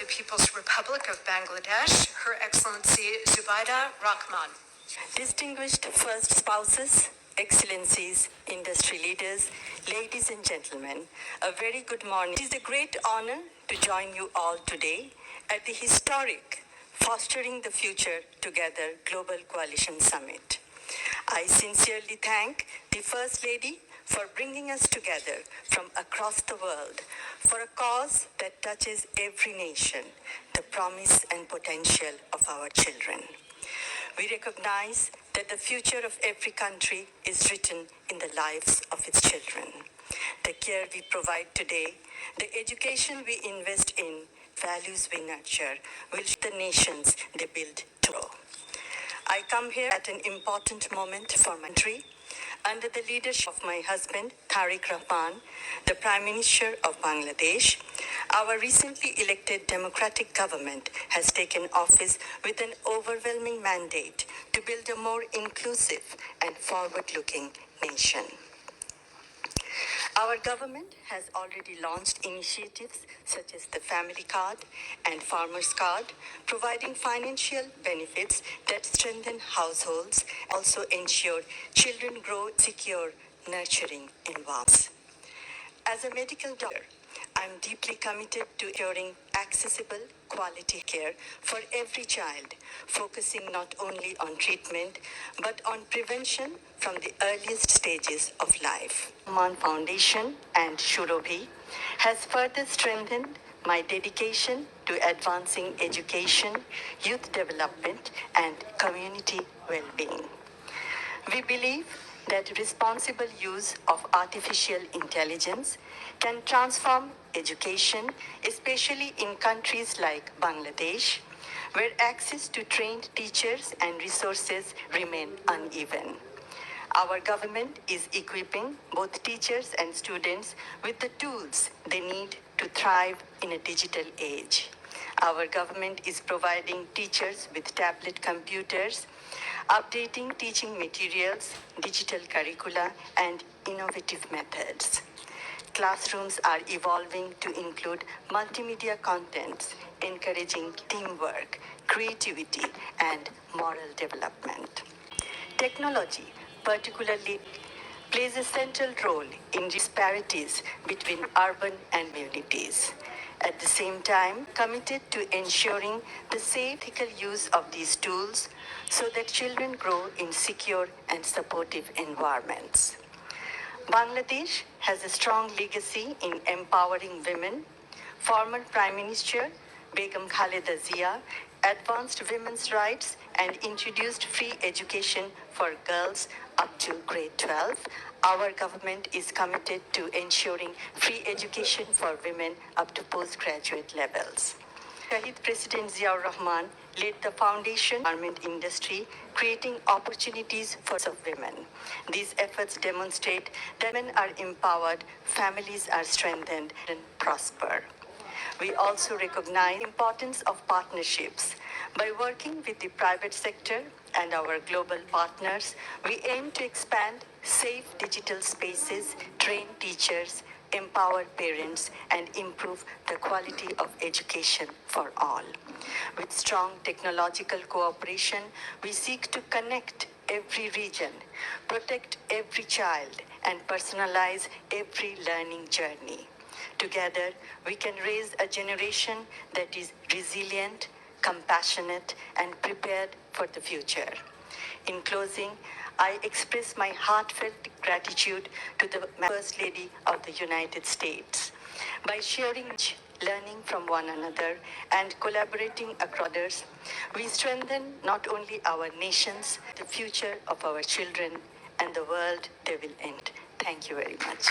the People's Republic of Bangladesh, Her Excellency Zubaida Rahman. Distinguished first spouses, excellencies, industry leaders, ladies and gentlemen, a very good morning. It is a great honor to join you all today at the historic Fostering the Future Together Global Coalition Summit. I sincerely thank the First Lady for bringing us together from across the world for a cause that touches every nation, the promise and potential of our children. We recognize that the future of every country is written in the lives of its children. The care we provide today, the education we invest in, values we nurture, will shape the nations they build tomorrow. I come here at an important moment for my country. Under the leadership of my husband, Tariq Rahman, the Prime Minister of Bangladesh, our recently elected democratic government has taken office with an overwhelming mandate to build a more inclusive and forward-looking nation. Our government has already launched initiatives such as the Family Card and Farmers Card, providing financial benefits that strengthen households, also ensure children grow secure, nurturing environments. As a medical doctor, I'm deeply committed to ensuring accessible, quality care for every child, focusing not only on treatment, but on prevention from the earliest stages of life. Rahman Foundation and Shurobhi has further strengthened my dedication to advancing education, youth development, and community well-being. We believe that responsible use of artificial intelligence can transform education, especially in countries like Bangladesh, where access to trained teachers and resources remain uneven. Our government is equipping both teachers and students with the tools they need to thrive in a digital age. Our government is providing teachers with tablet computers, updating teaching materials, digital curricula, and innovative methods. Classrooms are evolving to include multimedia contents, encouraging teamwork, creativity, and moral development. Technology, particularly, plays a central role in disparities between urban and communities. At the same time, committed to ensuring the safe ethical use of these tools so that children grow in secure and supportive environments. Bangladesh has a strong legacy in empowering women. Former Prime Minister Begum Khaleda Zia advanced women's rights and introduced free education for girls up to grade 12. Our government is committed to ensuring free education for women up to postgraduate levels. Shahid President Ziaur Rahman led the foundation garment industry, creating opportunities for women. These efforts demonstrate that women are empowered, families are strengthened, and prosper. We also recognize the importance of partnerships. By working with the private sector and our global partners, we aim to expand safe digital spaces, train teachers, empower parents, and improve the quality of education for all. With strong technological cooperation, we seek to connect every region, protect every child, and personalize every learning journey. Together, we can raise a generation that is resilient, compassionate, and prepared for the future. In closing, I express my heartfelt gratitude to the First Lady of the United States. By sharing, learning from one another, and collaborating across others, we strengthen not only our nations, the future of our children, and the world they will end. Thank you very much.